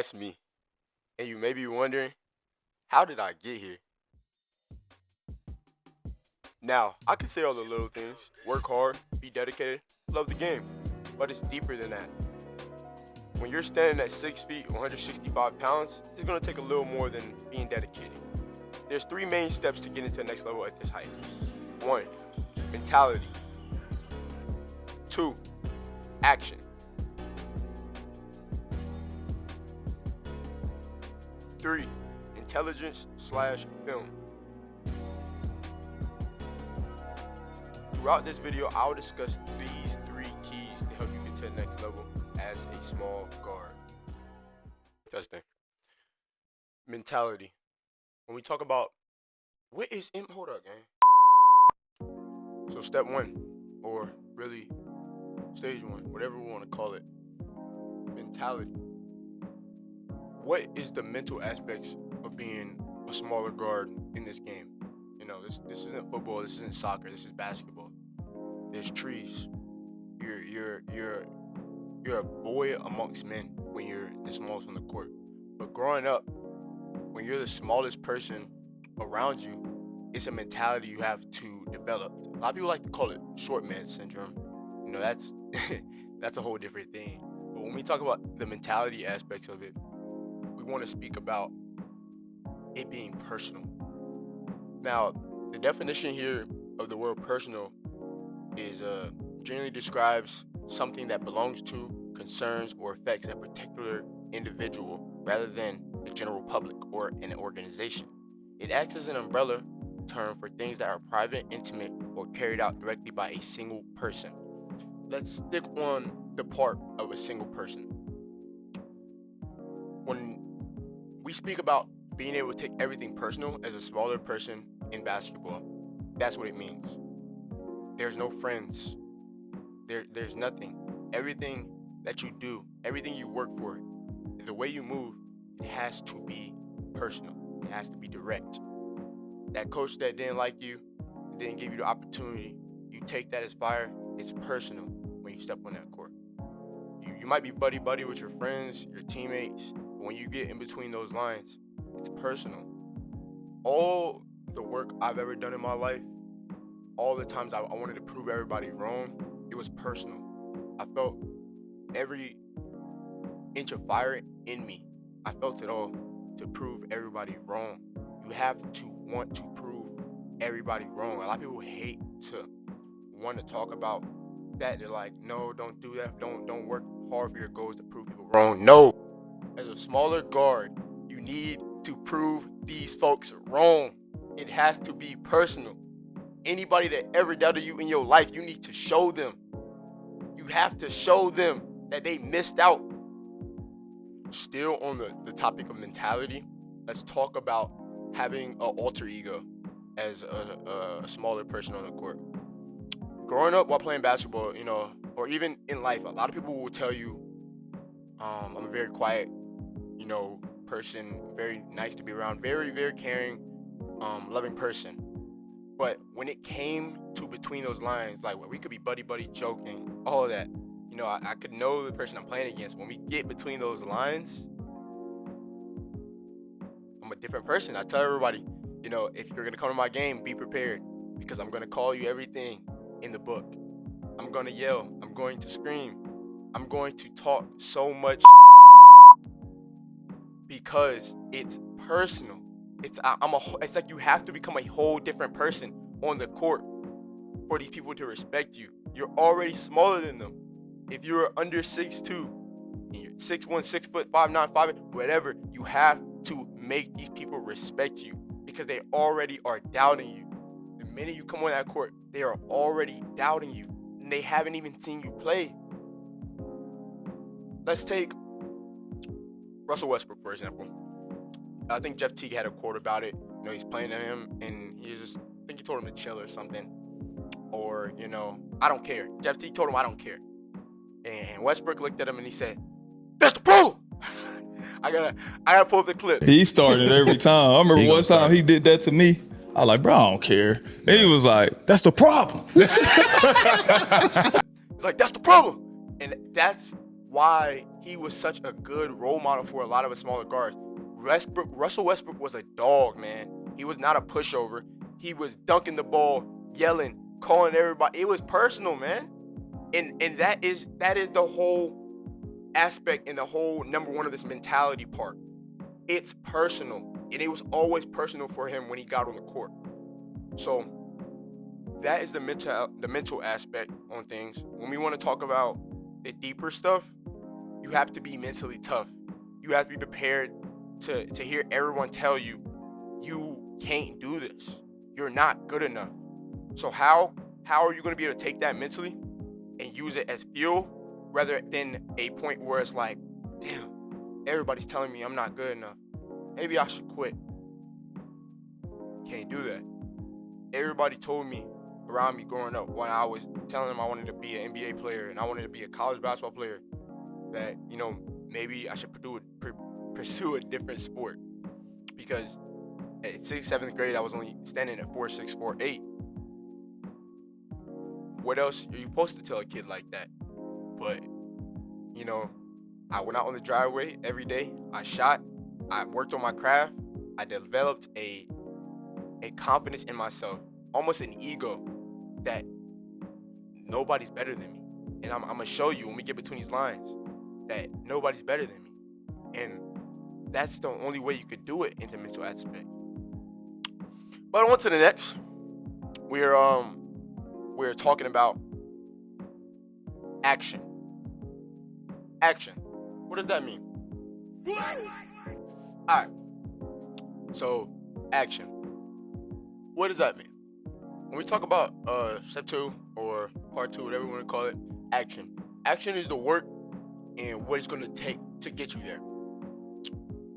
that's me. And you may be wondering, how did I get here? Now, I can say all the little things, work hard, be dedicated, love the game, but it's deeper than that. When you're standing at 6 feet, 165 pounds, it's gonna take a little more than being dedicated. There's 3 main steps to get into the next level at this height. 1, mentality. 2, action. 3, intelligence/film. Throughout this video, I'll discuss these 3 keys to help you get to the next level as a small guard. Testing. Mentality. When we talk about hold up, gang. So step 1, or really stage 1, whatever we want to call it. Mentality. What is the mental aspects of being a smaller guard in this game? You know, this isn't football, this isn't soccer, this is basketball. There's trees. You're a boy amongst men when you're the smallest on the court. But growing up, when you're the smallest person around you, it's a mentality you have to develop. A lot of people like to call it short man syndrome. You know, that's that's a whole different thing. But when we talk about the mentality aspects of it, we want to speak about it being personal. Now, the definition here of the word personal is generally describes something that belongs to, concerns, or affects a particular individual rather than the general public or an organization. It acts as an umbrella term for things that are private, intimate, or carried out directly by a single person. Let's stick on the part of a single person. When we speak about being able to take everything personal as a smaller person in basketball, that's what it means. There's no friends. There's nothing. Everything that you do, everything you work for, the way you move, it has to be personal. It has to be direct. That coach that didn't like you, didn't give you the opportunity, you take that as fire. It's personal when you step on that court. You might be buddy with your friends, your teammates, but when you get in between those lines, it's personal. All the work I've ever done in my life, all the times I wanted to prove everybody wrong, it was personal. I felt every inch of fire in me. I felt it all to prove everybody wrong. You have to want to prove everybody wrong. A lot of people hate to want to talk about that. They're like, no, don't do that. Don't work hard for your goals to prove people wrong. No. As a smaller guard, you need to prove these folks wrong. It has to be personal. Anybody that ever doubted you in your life, you need to show them. You have to show them that they missed out. Still on the topic of mentality, let's talk about having an alter ego as a smaller person on the court. Growing up while playing basketball, you know, or even in life, a lot of people will tell you, I'm a very quiet, you know, person, very nice to be around, very, very caring, loving person. But when it came to between those lines, like we could be buddy, joking, all of that, you know, I could know the person I'm playing against. When we get between those lines, I'm a different person. I tell everybody, you know, if you're gonna come to my game, be prepared, because I'm gonna call you everything in the book. I'm gonna yell. I'm going to scream. I'm going to talk so much because it's personal. It's like you have to become a whole different person on the court for these people to respect you. You're already smaller than them. If you're under 6'2", and you're 6'1", 6'5", 5'9", whatever, you have to make these people respect you because they already are doubting you. The minute you come on that court, they are already doubting you, and they haven't even seen you play. Let's take Russell Westbrook, for example. I think Jeff Teague had a quote about it. You know, he's playing to him, and I think he told him to chill or something. Or, you know, I don't care. Jeff Teague told him, I don't care. And Westbrook looked at him and he said, that's the problem. I gotta pull up the clip. He started every time. I remember one time he did that to me. I was like, bro, I don't care. And he was like, that's the problem. It's like, that's the problem. And that's why he was such a good role model for a lot of the smaller guards. Russell Westbrook was a dog, man. He was not a pushover. He was dunking the ball, yelling, calling everybody. It was personal, man. And that is the whole aspect and the whole number one of this mentality part. It's personal, and it was always personal for him when he got on the court. So that is the mental aspect on things. When we want to talk about the deeper stuff, you have to be mentally tough. You have to be prepared to hear everyone tell you can't do this. You're not good enough. So how are you going to be able to take that mentally and use it as fuel rather than a point where it's like, damn, everybody's telling me I'm not good enough. Maybe I should quit. Can't do that. Everybody told me around me growing up when I was telling them I wanted to be an NBA player and I wanted to be a college basketball player that, maybe I should pursue a different sport. Because at 6th, 7th grade, I was only standing at 4'6", 4'8". What else are you supposed to tell a kid like that? But, I went out on the driveway every day. I shot. I worked on my craft. I developed a confidence in myself, almost an ego that nobody's better than me. And I'm going to show you when we get between these lines that nobody's better than me. And that's the only way you could do it in the mental aspect. But on to the next. We're talking about action. Action. What does that mean? Alright. So, action. What does that mean? When we talk about step 2 or part 2, whatever you want to call it, action. Action is the work and what it's going to take to get you there.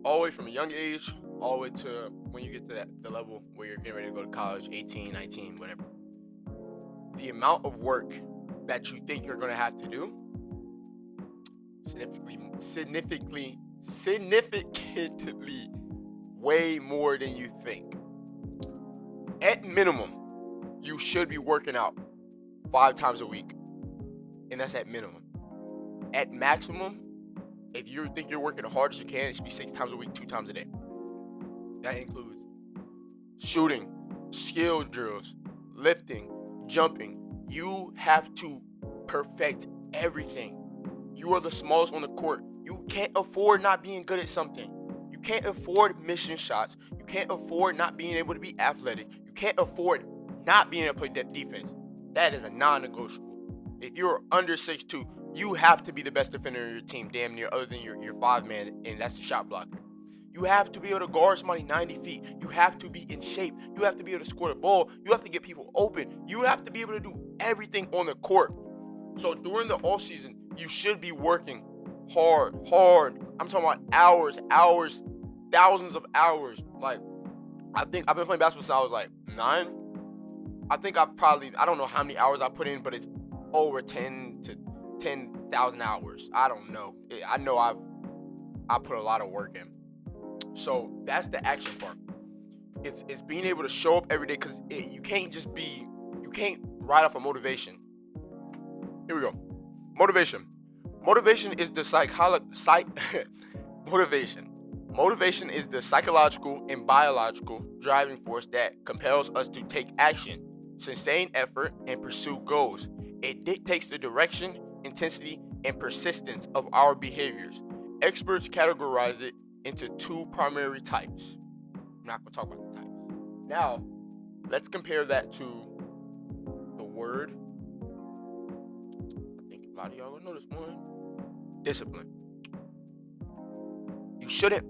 All the way from a young age, all the way to when you get to the level where you're getting ready to go to college, 18, 19, whatever. The amount of work that you think you're going to have to do, significantly way more than you think. At minimum, you should be working out 5 times a week, and that's at minimum. At maximum, if you think you're working the hardest you can, it should be 6 times a week, 2 times a day. That includes shooting, skill drills, lifting, jumping. You have to perfect everything. You are the smallest on the court. You can't afford not being good at something. You can't afford missing shots. You can't afford not being able to be athletic. You can't afford not being able to play defense. That is a non-negotiable. If you're under 6'2", you have to be the best defender in your team, damn near, other than your 5-man, and that's the shot blocker. You have to be able to guard somebody 90 feet. You have to be in shape. You have to be able to score the ball. You have to get people open. You have to be able to do everything on the court. So during the off season, you should be working hard. I'm talking about hours, thousands of hours. Like, I think I've been playing basketball since I was like 9. I think I don't know how many hours I put in, but it's over 10 to 10,000 hours. I don't know. I know I put a lot of work in. So that's the action part. It's being able to show up every day, because you can't ride off of motivation. Here we go. Motivation. Motivation is the Motivation is the psychological and biological driving force that compels us to take action, sustain effort, and pursue goals. It dictates the direction, intensity, and persistence of our behaviors. Experts categorize it into 2 primary types. I'm not going to talk about the types. Now, let's compare that to the word. I think a lot of y'all will know this one. Discipline. You shouldn't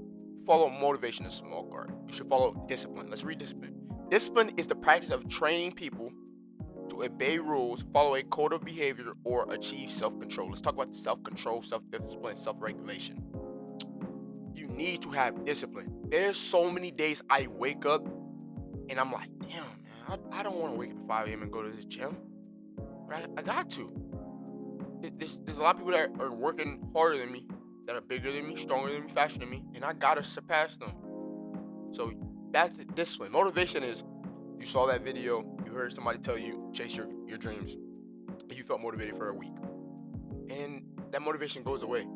follow motivation as a small guard. You should follow discipline. Let's read discipline. Discipline is the practice of training people to obey rules, follow a code of behavior, or achieve self-control. Let's talk about self-control, self-discipline, self-regulation. You need to have discipline. There's so many days I wake up and I'm like, damn, man, I don't want to wake up at 5 a.m. and go to this gym. But I got to. There's a lot of people that are working harder than me, that are bigger than me, stronger than me, faster than me, and I got to surpass them. So that's discipline. Motivation is, you saw that video, you heard somebody tell you, chase your dreams, and you felt motivated for a week. And that motivation goes away.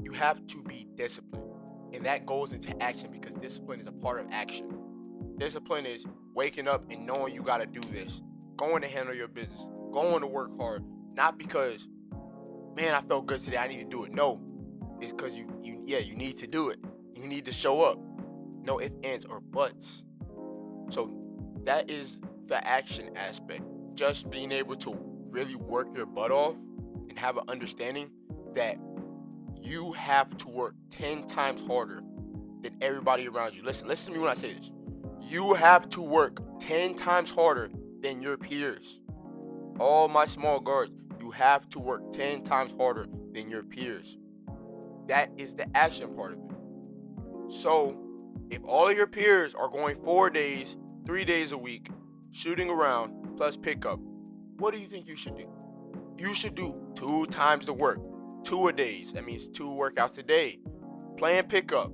You have to be disciplined. And that goes into action because discipline is a part of action. Discipline is waking up and knowing you got to do this, going to handle your business, going to work hard, not because, man, I felt good today, I need to do it. No, it's because you need to do it. You need to show up. No ifs, ands, or buts. So that is the action aspect. Just being able to really work your butt off and have an understanding that you have to work 10 times harder than everybody around you. Listen to me when I say this. You have to work 10 times harder than your peers. All my small guards, you have to work 10 times harder than your peers. That is the action part of it. So, if all of your peers are going 4 days, 3 days a week, shooting around, plus pickup, what do you think you should do? You should do 2 times the work. 2 a days. That means 2 workouts a day. Playing pickup.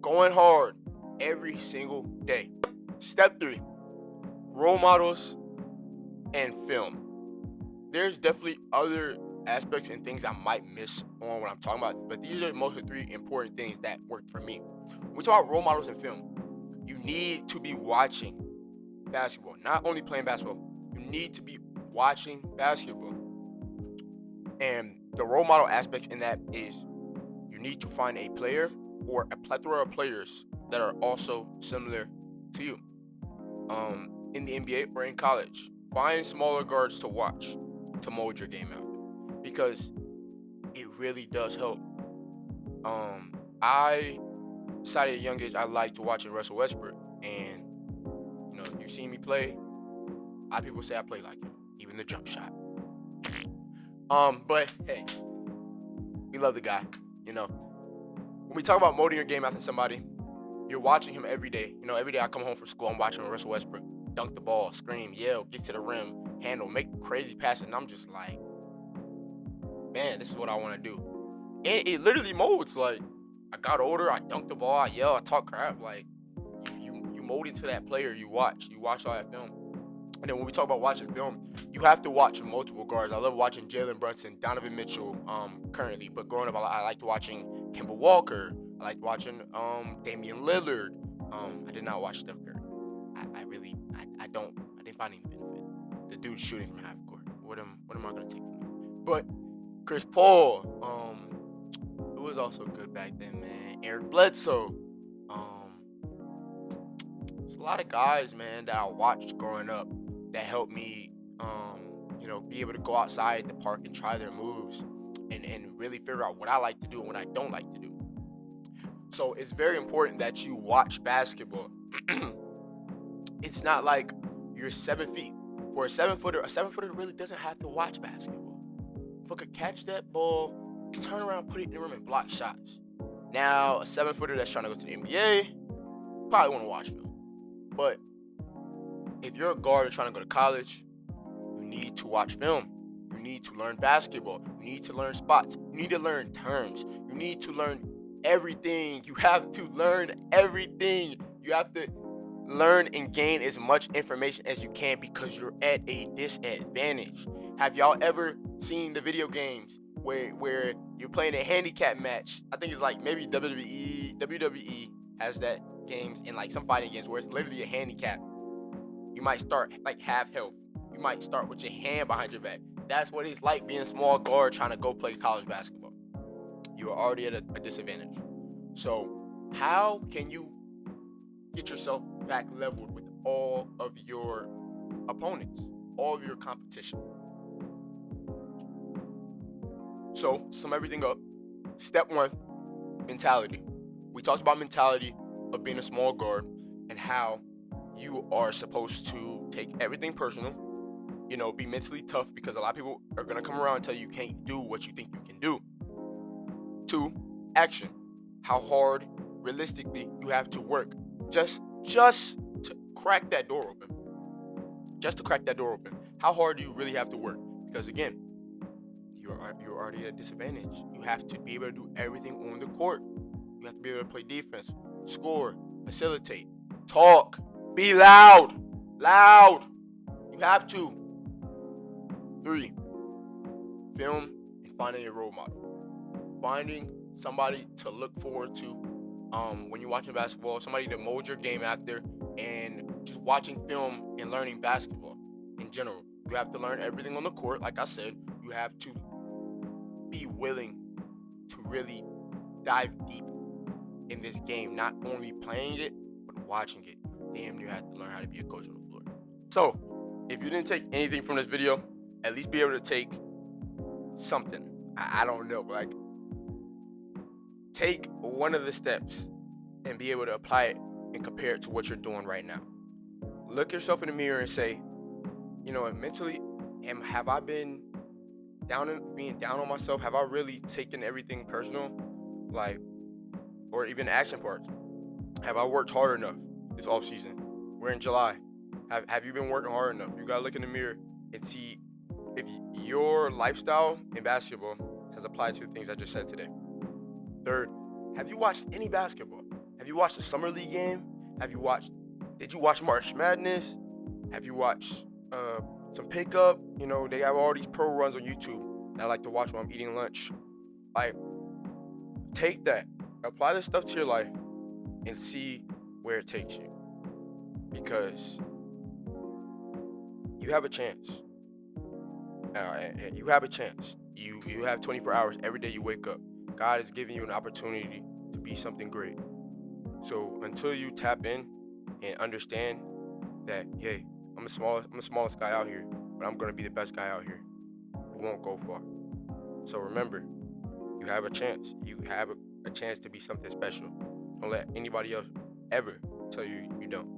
Going hard every single day. Step 3. Role models and film. There's definitely other aspects and things I might miss on what I'm talking about, but these are mostly 3 important things that worked for me. When we talk about role models and film, you need to be watching basketball, not only playing basketball. You need to be watching basketball. And the role model aspects in that is you need to find a player or a plethora of players that are also similar to you. In the NBA or in college, find smaller guards to watch to mold your game out because it really does help. I decided at a young age I liked watching Russell Westbrook, and if you've seen me play, a lot of people say I play like him, even the jump shot. But hey, we love the guy. When we talk about molding your game after somebody, you're watching him every day. Every day I come home from school, I'm watching Russell Westbrook dunk the ball, scream, yell, get to the rim, handle, make crazy passes, and I'm just like, man, this is what I want to do. And it literally molds. Like, I got older, I dunked the ball, I yell, I talk crap. Like, you mold into that player you watch all that film. And then when we talk about watching film, you have to watch multiple guards. I love watching Jalen Brunson, Donovan Mitchell, currently. But growing up, I liked watching Kemba Walker. I liked watching Damian Lillard. I did not watch Steph Curry. I didn't find any benefit. The dude's shooting from half court. What am I gonna take from him? But Chris Paul, it was also good back then, man. Eric Bledsoe. There's a lot of guys, man, that I watched growing up that helped me, be able to go outside the park and try their moves and really figure out what I like to do and what I don't like to do. So it's very important that you watch basketball. It's not like you're 7 feet. For a 7-footer really doesn't have to watch basketball. If I could catch that ball, turn around, put it in the rim, and block shots. Now, a 7-footer that's trying to go to the NBA probably want to watch film. But if you're a guard and trying to go to college, you need to watch film. You need to learn basketball. You need to learn spots. You need to learn terms. You need to learn everything. You have to learn everything. You have to learn and gain as much information as you can because you're at a disadvantage. Have y'all ever seen the video games where you're playing a handicap match? I think it's like maybe WWE has that games and like some fighting games where it's literally a handicap. You might start like half health. You might start with your hand behind your back. That's what it's like being a small guard trying to go play college basketball. You are already at a disadvantage. So how can you get yourself back leveled with all of your opponents, all of your competition? So, sum everything up. Step 1, mentality. We talked about mentality of being a small guard and how you are supposed to take everything personal, be mentally tough because a lot of people are going to come around and tell you can't do what you think you can do. 2, action. How hard, realistically, you have to work just to crack that door open. Just to crack that door open. How hard do you really have to work? Because again, you're already at a disadvantage. You have to be able to do everything on the court. You have to be able to play defense, score, facilitate, talk, be loud. You have to. 3, film and finding a role model, finding somebody to look forward to when you're watching basketball, somebody to mold your game after, and just watching film and learning basketball in general. You have to learn everything on the court. Like I said, you have to be willing to really dive deep in this game, not only playing it, but watching it. Damn, you have to learn how to be a coach on the floor. So, if you didn't take anything from this video, at least be able to take something. I don't know, like, take one of the steps and be able to apply it and compare it to what you're doing right now. Look yourself in the mirror and say, you know, mentally, have I been being down on myself? Have I really taken everything personal? Like, or even the action parts. Have I worked hard enough this off season? We're in July. Have you been working hard enough? You gotta look in the mirror and see if your lifestyle in basketball has applied to the things I just said today. Third, have you watched any basketball? Have you watched a summer league game? Did you watch March Madness? Have you watched some pickup? You know, they have all these pro runs on YouTube that I like to watch when I'm eating lunch. Like, take that, apply this stuff to your life, and see where it takes you. Because you have a chance. You have a chance. You have 24 hours every day you wake up. God is giving you an opportunity to be something great. So until you tap in and understand that, hey, I'm the smallest guy out here, but I'm gonna be the best guy out here, you won't go far. So remember, you have a chance. You have a chance to be something special. Don't let anybody else ever tell you you don't.